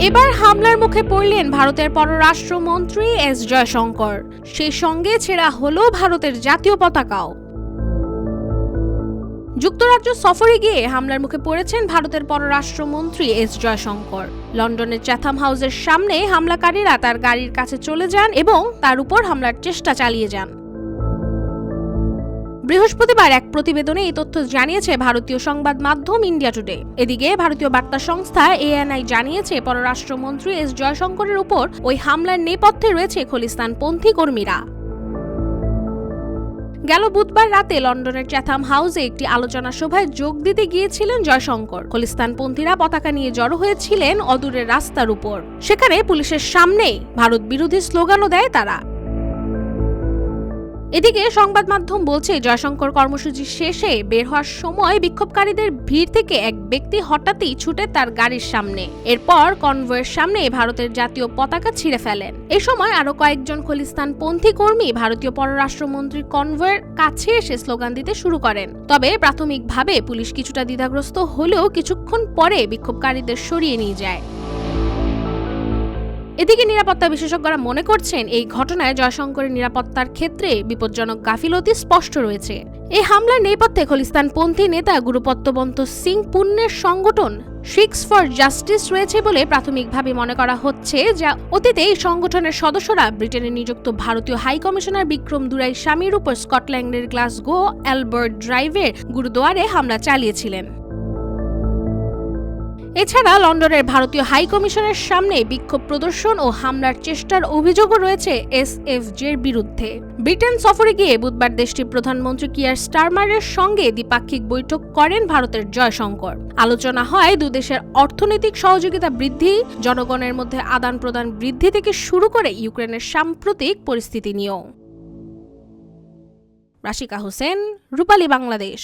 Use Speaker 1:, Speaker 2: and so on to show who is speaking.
Speaker 1: এবার হামলার মুখে পড়লেন ভারতের পররাষ্ট্রমন্ত্রী এস জয়শঙ্কর। সেই সঙ্গে ছেঁড়া হলো ভারতের জাতীয় পতাকাও। যুক্তরাজ্য সফরে গিয়ে হামলার মুখে পড়েছেন ভারতের পররাষ্ট্রমন্ত্রী এস জয়শঙ্কর। লন্ডনের চ্যাথাম হাউসের সামনে হামলাকারীরা তার গাড়ির কাছে চলে যান এবং তার উপর হামলার চেষ্টা চালিয়ে যান। বৃহস্পতিবার এক প্রতিবেদনে এই তথ্য জানিয়েছে ভারতীয় সংবাদ মাধ্যম ইন্ডিয়া টুডে। এদিকে ভারতীয় বার্তা সংস্থা এএনআই জানিয়েছে পররাষ্ট্রমন্ত্রী এস জয়শঙ্করের উপর ওই হামলার নেপথ্যে রয়েছে খলিস্তানপন্থী কর্মীরা। গেল বুধবার রাতে লন্ডনের চ্যাথাম হাউসে একটি আলোচনা সভায় যোগ দিতে গিয়েছিলেন জয়শঙ্কর। খলিস্তানপন্থীরা পতাকা নিয়ে জড়ো হয়েছিলেন অদূরের রাস্তার উপর। সেখানে পুলিশের সামনেই ভারত বিরোধী স্লোগানও দেয় তারা। এদিকে সংবাদ মাধ্যম বলছে জয়শঙ্কর কর্মসূচি শেষে বের হওয়ার সময় বিক্ষোভকারীদের ভিড় থেকে এক ব্যক্তি হঠাৎই ছুটে তার গাড়ির সামনে। এরপর কনভয়ের সামনে ভারতের জাতীয় পতাকা ছিঁড়ে ফেলেন। এ সময় আরো কয়েকজন খলিস্তানপন্থী কর্মী ভারতীয় পররাষ্ট্রমন্ত্রীর কনভয়ের কাছে এসে স্লোগান দিতে শুরু করেন। তবে প্রাথমিকভাবে পুলিশ কিছুটা দ্বিধাগ্রস্ত হলেও কিছুক্ষণ পরে বিক্ষোভকারীদের সরিয়ে নিয়ে যায়। এদিকে নিরাপত্তা বিশেষজ্ঞরা মনে করছেন এই ঘটনায় জয়শঙ্করের নিরাপত্তার ক্ষেত্রে বিপজ্জনক গাফিলতি স্পষ্ট রয়েছে। এই হামলার নেপথ্যে খলিস্তানপন্থী নেতা গুরুপত্তবন্ত সিং পুন্নের সংগঠন শিখস ফর জাস্টিস রয়েছে বলে প্রাথমিকভাবে মনে করা হচ্ছে, যা অতীতে এই সংগঠনের সদস্যরা ব্রিটেনে নিযুক্ত ভারতীয় হাই কমিশনার বিক্রম দুরাই স্বামীর উপর স্কটল্যান্ডের গ্লাসগো অ্যালবার্ট ড্রাইভের গুরুদুয়ারে হামলা চালিয়েছিলেন। এছাড়া লন্ডনের ভারতীয় হাই কমিশনের সামনে বিক্ষোভ প্রদর্শন ও হামলার চেষ্টার অভিযোগও রয়েছে এসএফজের বিরুদ্ধে। ব্রিটেন সফরে গিয়ে বুধবার দেশটির প্রধানমন্ত্রী কিয়ার স্টারমারের সঙ্গে দ্বিপাক্ষিক বৈঠক করেন ভারতের জয়শঙ্কর। আলোচনা হয় দুদেশের অর্থনৈতিক সহযোগিতা বৃদ্ধি, জনগণের মধ্যে আদান প্রদান বৃদ্ধি থেকে শুরু করে ইউক্রেনের সাম্প্রতিক পরিস্থিতি নিয়েও। রাশিকা হোসেন, রূপালী বাংলাদেশ।